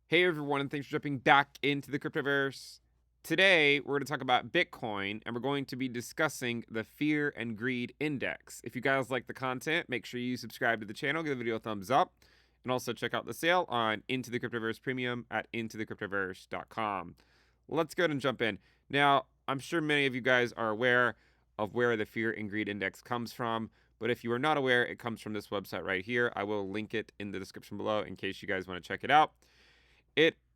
Hey everyone, and thanks for jumping back into the Cryptoverse. Today, we're going to talk about Bitcoin, and we're going to be discussing the Fear and Greed Index. If you guys like the content, make sure you subscribe to the channel, give the video a thumbs up, and also check out the sale on Into the Cryptoverse Premium at intothecryptoverse.com. Let's go ahead and jump in. Now, I'm sure many of you guys are aware of where the Fear and Greed Index comes from, but if you are not aware, it comes from this website right here. I will link it in the description below in case you guys want to check it out.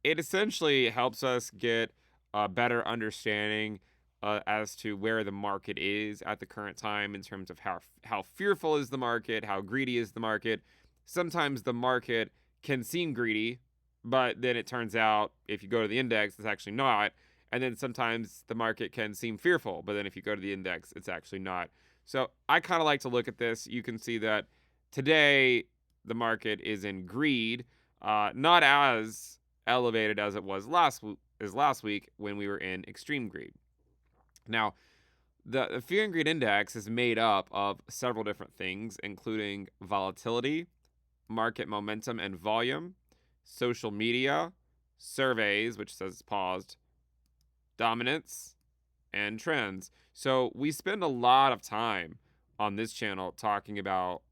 It essentially helps us get a better understanding as to where the market is at the current time in terms of how fearful is the market, how greedy is the market. Sometimes the market can seem greedy, but then it turns out if you go to the index, it's actually not. And then sometimes the market can seem fearful, but then if you go to the index, it's actually not. So I kind of like to look at this. You can see that today the market is in greed, not as elevated as it was last week when we were in extreme greed. Now, the Fear and Greed Index is made up of several different things, including volatility, market momentum and volume, social media, surveys, which says paused, dominance, and trends. So we spend a lot of time on this channel talking about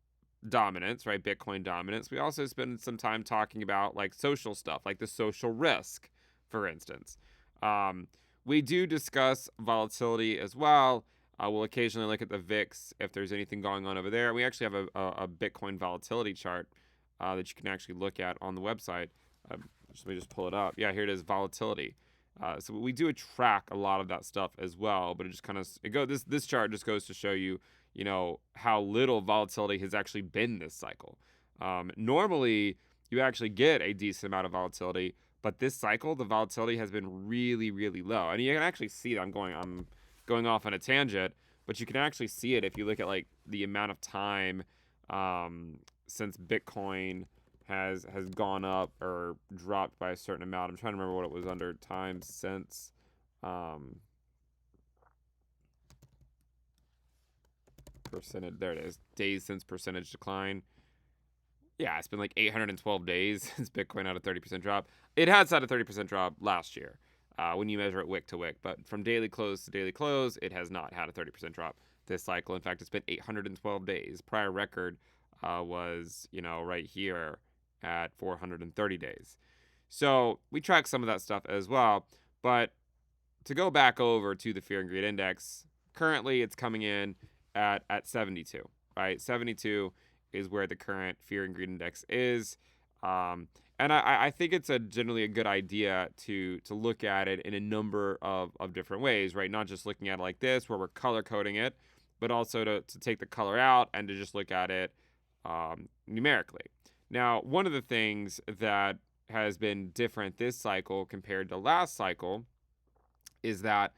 dominance, right? Bitcoin dominance. We also spend some time talking about like social stuff, like the social risk, for instance. Um, we do discuss volatility as well. We'll occasionally look at the VIX if there's anything going on over there. We actually have a Bitcoin volatility chart that you can actually look at on the website. Let me just pull it up. Yeah, here it is, volatility. So we do track a lot of that stuff as well, but it just kind of this chart just goes to show you, how little volatility has actually been this cycle. Normally, you actually get a decent amount of volatility, but this cycle, the volatility has been really, really low. And you can actually see that I'm going off on a tangent, but you can actually see it if you look at like the amount of time since Bitcoin has gone up or dropped by a certain amount. I'm trying to remember what it was under time since. Percentage, there it is, days since percentage decline. Yeah, it's been like 812 days since Bitcoin had a 30% drop. It has had a 30% drop last year when you measure it wick to wick, but from daily close to daily close, it has not had a 30% drop this cycle. In fact, it's been 812 days. Prior record was, right here at 430 days. So we track some of that stuff as well. But to go back over to the Fear and Greed Index, currently it's coming in at 72, right? 72 is where the current Fear and Greed Index is. And I think it's generally a good idea to look at it in a number of different ways, right? Not just looking at it like this, where we're color coding it, but also to take the color out and to just look at it numerically. Now, one of the things that has been different this cycle compared to last cycle is that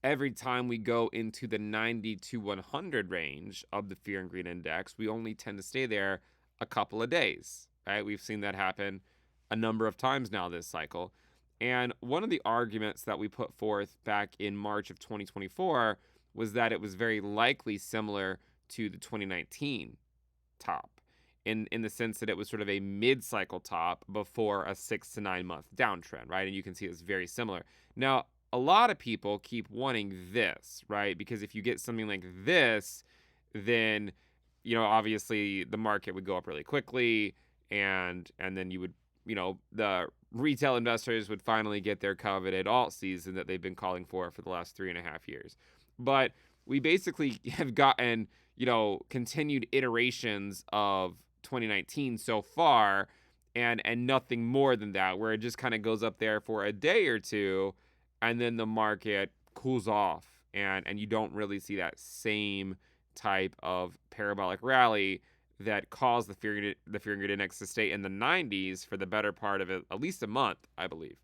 every time we go into the 90 to 100 range of the Fear and Greed Index, we only tend to stay there a couple of days, right? We've seen that happen a number of times now this cycle. And one of the arguments that we put forth back in March of 2024 was that it was very likely similar to the 2019 top in the sense that it was sort of a mid-cycle top before a 6 to 9 month downtrend, right? And you can see it's very similar. Now, a lot of people keep wanting this, right? Because if you get something like this, then, obviously the market would go up really quickly, and then you would, the retail investors would finally get their coveted alt season that they've been calling for the last 3.5 years. But we basically have gotten, continued iterations of 2019 so far, and nothing more than that, where it just kind of goes up there for a day or two, and then the market cools off, and you don't really see that same type of parabolic rally that caused the Fear and Greed Index to stay in the 90s for the better part of at least a month, I believe,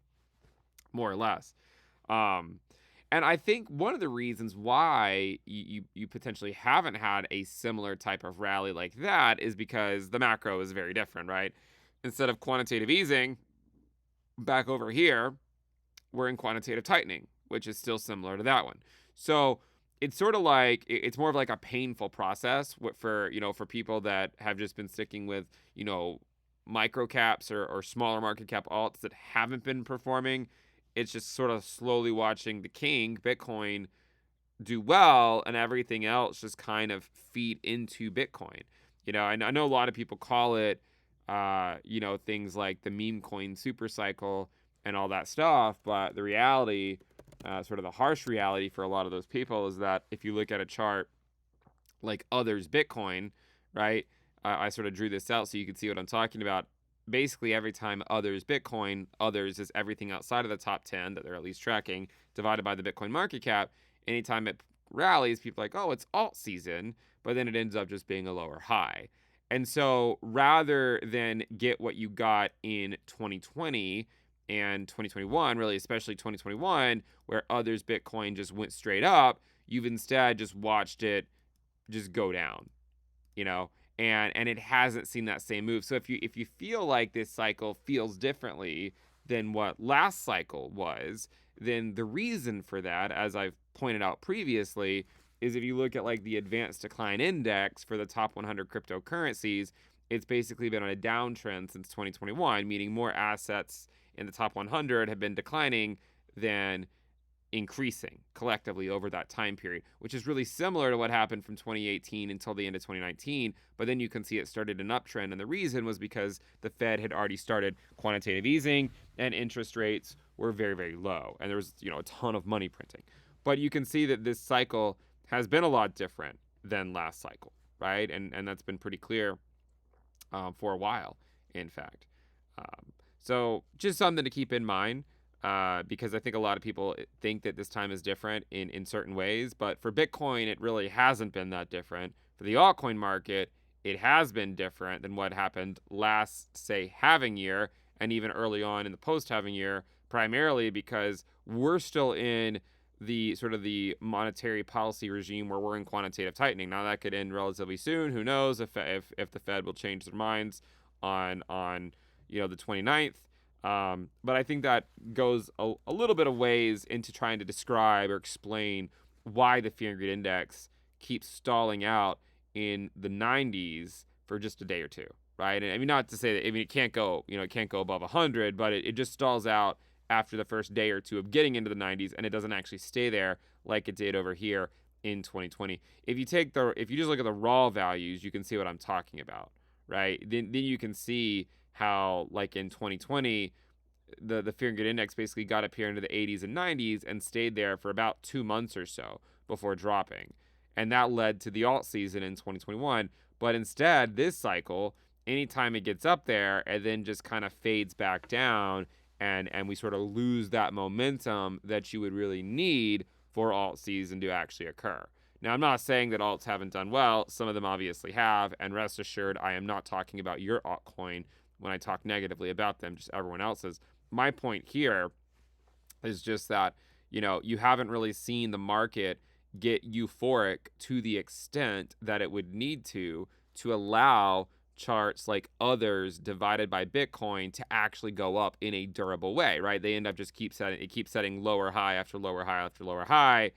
more or less. And I think one of the reasons why you potentially haven't had a similar type of rally like that is because the macro is very different, right? Instead of quantitative easing, back over here, we're in quantitative tightening, which is still similar to that one. So it's sort of like, it's more of like a painful process for people that have just been sticking with, micro caps or smaller market cap alts that haven't been performing. It's just sort of slowly watching the king, Bitcoin, do well, and everything else just kind of feed into Bitcoin. I know a lot of people call it, things like the meme coin super cycle and all that stuff, but the reality, sort of the harsh reality for a lot of those people, is that if you look at a chart like others Bitcoin, right? I sort of drew this out so you can see what I'm talking about. Basically, every time others Bitcoin, others is everything outside of the top 10 that they're at least tracking, divided by the Bitcoin market cap. Anytime it rallies, people are like, oh, it's alt season, but then it ends up just being a lower high. And so rather than get what you got in 2020 and 2021, really, especially 2021, where others Bitcoin just went straight up, you've instead just watched it just go down, you know, and it hasn't seen that same move. So if you feel like this cycle feels differently than what last cycle was, then the reason for that, as I've pointed out previously, is if you look at like the advanced decline index for the top 100 cryptocurrencies, it's basically been on a downtrend since 2021, meaning more assets in the top 100 have been declining than increasing collectively over that time period, which is really similar to what happened from 2018 until the end of 2019. But then you can see it started an uptrend. And the reason was because the Fed had already started quantitative easing and interest rates were very, very low. And there was, a ton of money printing. But you can see that this cycle has been a lot different than last cycle, right? And that's been pretty clear for a while, in fact. So just something to keep in mind. Because I think a lot of people think that this time is different in certain ways. But for Bitcoin, it really hasn't been that different. For the altcoin market, it has been different than what happened last, say, halving year, and even early on in the post-halving year, primarily because we're still in the sort of the monetary policy regime where we're in quantitative tightening. Now, that could end relatively soon. Who knows if the Fed will change their minds on the 29th. But I think that goes a little bit of ways into trying to describe or explain why the fear and greed index keeps stalling out in the 90s for just a day or two, right? And I mean, not to say that, it can't go, it can't go above 100, but it just stalls out after the first day or two of getting into the 90s, and it doesn't actually stay there like it did over here in 2020. If you just look at the raw values, you can see what I'm talking about, right? Then you can see how, like in 2020, the fear and greed index basically got up here into the 80s and 90s and stayed there for about 2 months or so before dropping. And that led to the alt season in 2021. But instead, this cycle, anytime it gets up there, and then just kind of fades back down, and we sort of lose that momentum that you would really need for alt season to actually occur. Now, I'm not saying that alts haven't done well. Some of them obviously have, and rest assured, I am not talking about your altcoin when I talk negatively about them, just everyone else's. My point here is just that, you haven't really seen the market get euphoric to the extent that it would need to allow charts like others divided by Bitcoin to actually go up in a durable way, right? They end up just keeps setting lower high after lower high after lower high.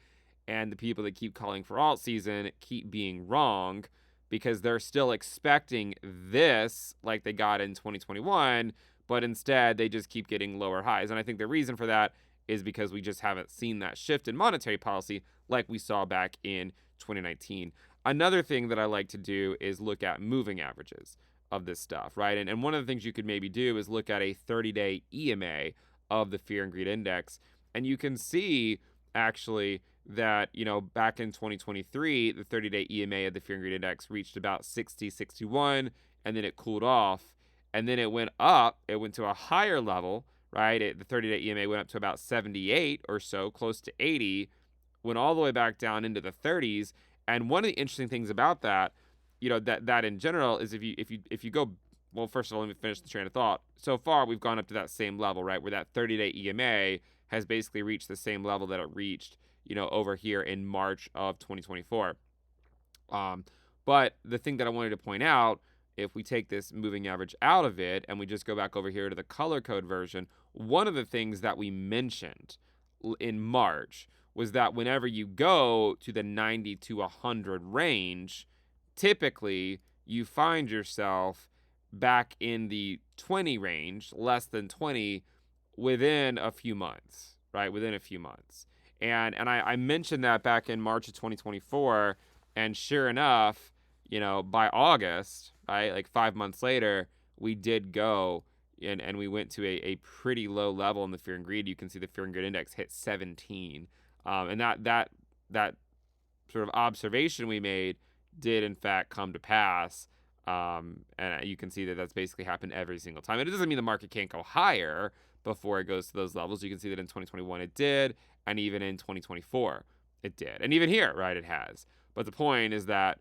And the people that keep calling for alt season keep being wrong because they're still expecting this like they got in 2021, but instead they just keep getting lower highs. And I think the reason for that is because we just haven't seen that shift in monetary policy like we saw back in 2019. Another thing that I like to do is look at moving averages of this stuff, right? And one of the things you could maybe do is look at a 30-day EMA of the fear and greed index. And you can see actually that, back in 2023, the 30-day EMA of the fear and greed index reached about 60, 61, and then it cooled off. And then it went up. It went to a higher level, right? The 30-day EMA went up to about 78 or so, close to 80, went all the way back down into the 30s. And one of the interesting things about that, that in general is if you go, well, first of all, let me finish the train of thought. So far, we've gone up to that same level, right, where that 30-day EMA has basically reached the same level that it reached, over here in March of 2024. But the thing that I wanted to point out, if we take this moving average out of it and we just go back over here to the color code version, one of the things that we mentioned in March was that whenever you go to the 90 to 100 range, typically you find yourself back in the 20 range, less than 20, within a few months, right? Within a few months. And I mentioned that back in March of 2024, and sure enough, by August, right, like 5 months later, we did go and we went to a pretty low level in the fear and greed. You can see the fear and greed index hit 17, and that sort of observation we made did in fact come to pass. And you can see that that's basically happened every single time. And it doesn't mean the market can't go higher before it goes to those levels. You can see that in 2021 it did, and even in 2024 it did, and even here, right, it has. But the point is that,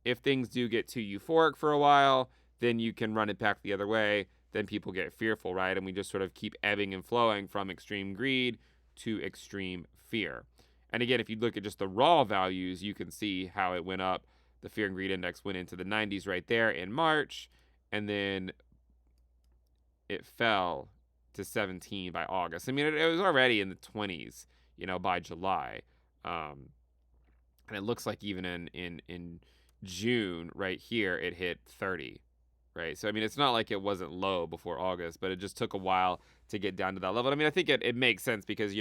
if things do get too euphoric for a while, then you can run it back the other way. Then people get fearful, right? And we just sort of keep ebbing and flowing from extreme greed to extreme fear. And again, if you look at just the raw values, you can see how it went up. The fear and greed index went into the 90s right there in March, and then it fell to 17 by August. I mean, it was already in the 20s, by July. And it looks like even in June right here, it hit 30, right? So, I mean, it's not like it wasn't low before August, but it just took a while to get down to that level. I mean, I think it makes sense because,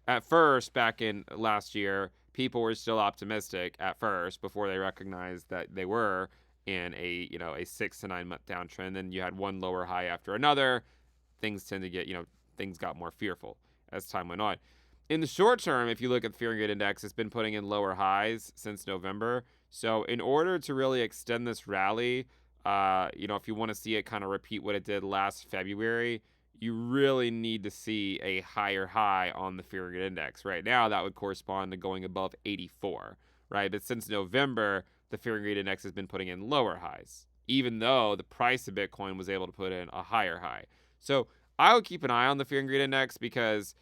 at first, back in last year, people were still optimistic at first before they recognized that they were in a 6 to 9 month downtrend. Then you had one lower high after another. Things tend to get, things got more fearful as time went on. In the short term, if you look at the fear and greed index, it's been putting in lower highs since November. So in order to really extend this rally, if you want to see it kind of repeat what it did last February, you really need to see a higher high on the fear and greed index. Right now, that would correspond to going above 84, right? But since November, the fear and greed index has been putting in lower highs, even though the price of Bitcoin was able to put in a higher high. So I would keep an eye on the fear and greed index because,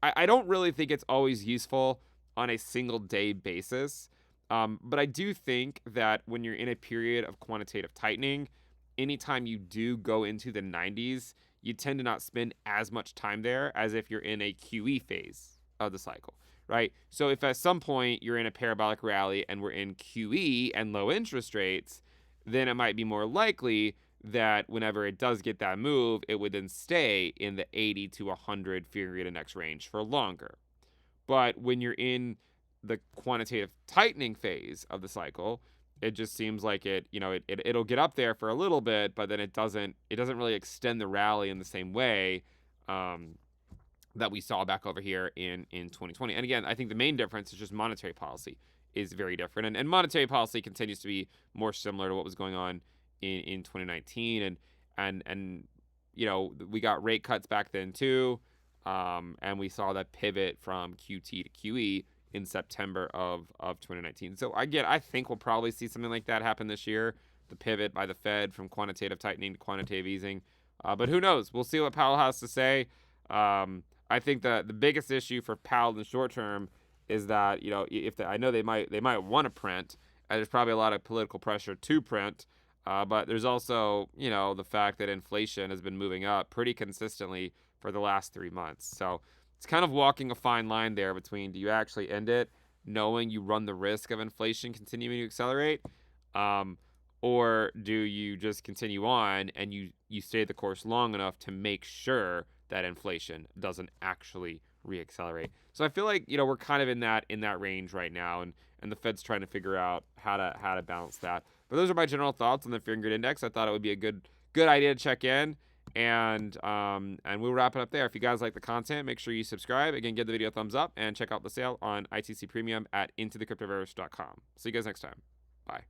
I don't really think it's always useful on a single day basis. But I do think that when you're in a period of quantitative tightening, anytime you do go into the 90s, you tend to not spend as much time there as if you're in a QE phase of the cycle, right? So if at some point you're in a parabolic rally and we're in QE and low interest rates, then it might be more likely that whenever it does get that move, it would then stay in the 80 to 100 fear and greed index range for longer. But when you're in the quantitative tightening phase of the cycle, it just seems like it'll get up there for a little bit, but then it doesn't really extend the rally in the same way that we saw back over here in 2020. And again, I think the main difference is just monetary policy is very different, and monetary policy continues to be more similar to what was going on in 2019, and we got rate cuts back then too, and we saw that pivot from QT to QE in September of 2019. So again, I think we'll probably see something like that happen this year, the pivot by the Fed from quantitative tightening to quantitative easing. But who knows? We'll see what Powell has to say. I think the biggest issue for Powell in the short term is that, I know they might want to print, and there's probably a lot of political pressure to print. But there's also, the fact that inflation has been moving up pretty consistently for the last 3 months. So it's kind of walking a fine line there between, do you actually end it knowing you run the risk of inflation continuing to accelerate, or do you just continue on and you stay the course long enough to make sure that inflation doesn't actually reaccelerate? So I feel like, we're kind of in that range right now, and the Fed's trying to figure out how to balance that. But those are my general thoughts on the fear and greed index. I thought it would be a good idea to check in, and we'll wrap it up there. If you guys like the content, make sure you subscribe. Again, give the video a thumbs up and check out the sale on ITC Premium at intothecryptoverse.com. See you guys next time. Bye.